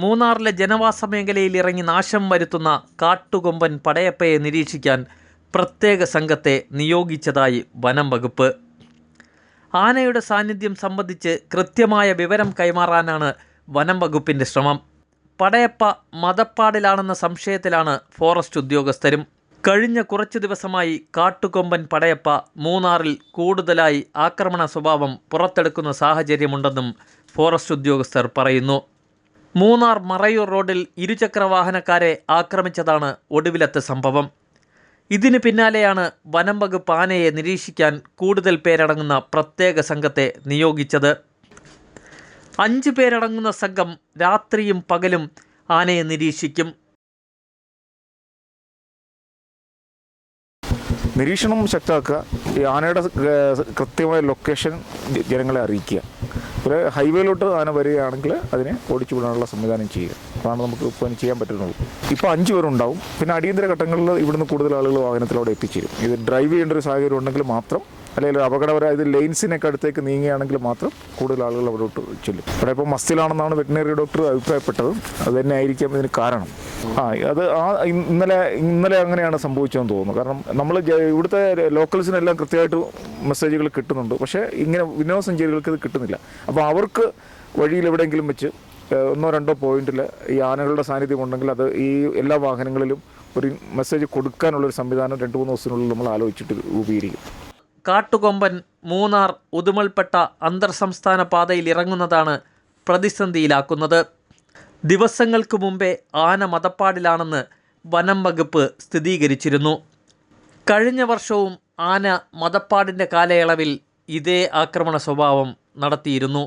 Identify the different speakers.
Speaker 1: മൂന്നാറിലെ ജനവാസ മേഖലയിൽ ഇറങ്ങി നാശം വരുത്തുന്ന കാട്ടുകൊമ്പൻ പടയപ്പയെ നിരീക്ഷിക്കാൻ പ്രത്യേക സംഘത്തെ നിയോഗിച്ചതായി വനം വകുപ്പ്. ആനയുടെ സാന്നിധ്യം സംബന്ധിച്ച് കൃത്യമായ വിവരം കൈമാറാനാണ് വനം വകുപ്പിൻ്റെ ശ്രമം. പടയപ്പ മദപ്പാടിലാണെന്ന സംശയത്തിലാണ് ഫോറസ്റ്റ് ഉദ്യോഗസ്ഥരും. കഴിഞ്ഞ കുറച്ചു ദിവസമായി കാട്ടുകൊമ്പൻ പടയപ്പ മൂന്നാറിൽ കൂടുതലായി ആക്രമണ സ്വഭാവം പുറത്തെടുക്കുന്ന സാഹചര്യമുണ്ടെന്നും ഫോറസ്റ്റ് ഉദ്യോഗസ്ഥർ പറയുന്നു. മൂന്നാർ മറയൂർ റോഡിൽ ഇരുചക്രവാഹനക്കാരെ ആക്രമിച്ചതാണ് ഒടുവിലത്തെ സംഭവം. ഇതിന് പിന്നാലെയാണ് വനം വകുപ്പ് ആനയെ നിരീക്ഷിക്കാൻ കൂടുതൽ പേരടങ്ങുന്ന പ്രത്യേക സംഘത്തെ നിയോഗിച്ചത്. 5 പേരടങ്ങുന്ന സംഘം രാത്രിയും പകലും ആനയെ നിരീക്ഷിക്കും.
Speaker 2: നിരീക്ഷണം ശക്തമാക്കുക, ഈ ആനയുടെ കൃത്യമായ ലൊക്കേഷൻ ജനങ്ങളെ അറിയിക്കുക. ഒരു ഹൈവേയിലോട്ട് ആന വരികയാണെങ്കിൽ അതിനെ ഓടിച്ചു വിടാനുള്ള സംവിധാനം ചെയ്യുക. അതാണ് നമുക്ക് ഇപ്പോൾ ചെയ്യാൻ പറ്റുന്നുള്ളൂ. ഇപ്പോൾ 5 പേരുണ്ടാവും. പിന്നെ അടിയന്തര ഘട്ടങ്ങളിൽ ഇവിടുന്ന് കൂടുതൽ ആളുകൾ വാഹനത്തിലൂടെ എത്തിച്ചേരും. ഇത് ഡ്രൈവ് ചെയ്യേണ്ട ഒരു സാഹചര്യം ഉണ്ടെങ്കിൽ മാത്രം, അല്ലെങ്കിൽ അപകടപരമായ ഇത് ലെയിൻസിനൊക്കെ അടുത്തേക്ക് നീങ്ങുകയാണെങ്കിൽ മാത്രം കൂടുതൽ ആളുകൾ അവിടോട്ട് ചെല്ലും. ഇവിടെ ഇപ്പോൾ മസ്തിലാണെന്നാണ് വെറ്റിനറി ഡോക്ടർ അഭിപ്രായപ്പെട്ടത്. അത് തന്നെ ആയിരിക്കാം ഇതിന് കാരണം. ഇന്നലെ അങ്ങനെയാണ് സംഭവിച്ചതെന്ന് തോന്നുന്നു. കാരണം നമ്മൾ ഇവിടുത്തെ ലോക്കൽസിനെല്ലാം കൃത്യമായിട്ട് മെസ്സേജുകൾ കിട്ടുന്നുണ്ട്. പക്ഷേ ഇങ്ങനെ വിനോദസഞ്ചാരികൾക്ക് ഇത് കിട്ടുന്നില്ല. അപ്പോൾ അവർക്ക് വഴിയിൽ എവിടെയെങ്കിലും വെച്ച് 1-2 പോയിന്റിൽ ഈ ആനകളുടെ സാന്നിധ്യം ഉണ്ടെങ്കിൽ അത് ഈ എല്ലാ വാഹനങ്ങളിലും ഒരു മെസ്സേജ് കൊടുക്കാനുള്ളൊരു സംവിധാനം 2-3 ദിവസത്തിനുള്ളിൽ നമ്മൾ ആലോചിച്ചിട്ട് രൂപീകരിക്കും.
Speaker 1: കാട്ടുകൊമ്പൻ മൂന്നാർ ഉദുമൽപ്പെട്ട അന്തർ സംസ്ഥാന പാതയിൽ ഇറങ്ങുന്നതാണ് പ്രതിസന്ധിയിലാക്കുന്നത്. ദിവസങ്ങൾക്ക് മുമ്പേ ആന മദപ്പാടിലാണെന്ന് വനം വകുപ്പ് സ്ഥിരീകരിച്ചിരുന്നു. കഴിഞ്ഞ വർഷവും ആന മദപ്പാടിൻ്റെ കാലയളവിൽ ഇതേ ആക്രമണ സ്വഭാവം നടത്തിയിരുന്നു.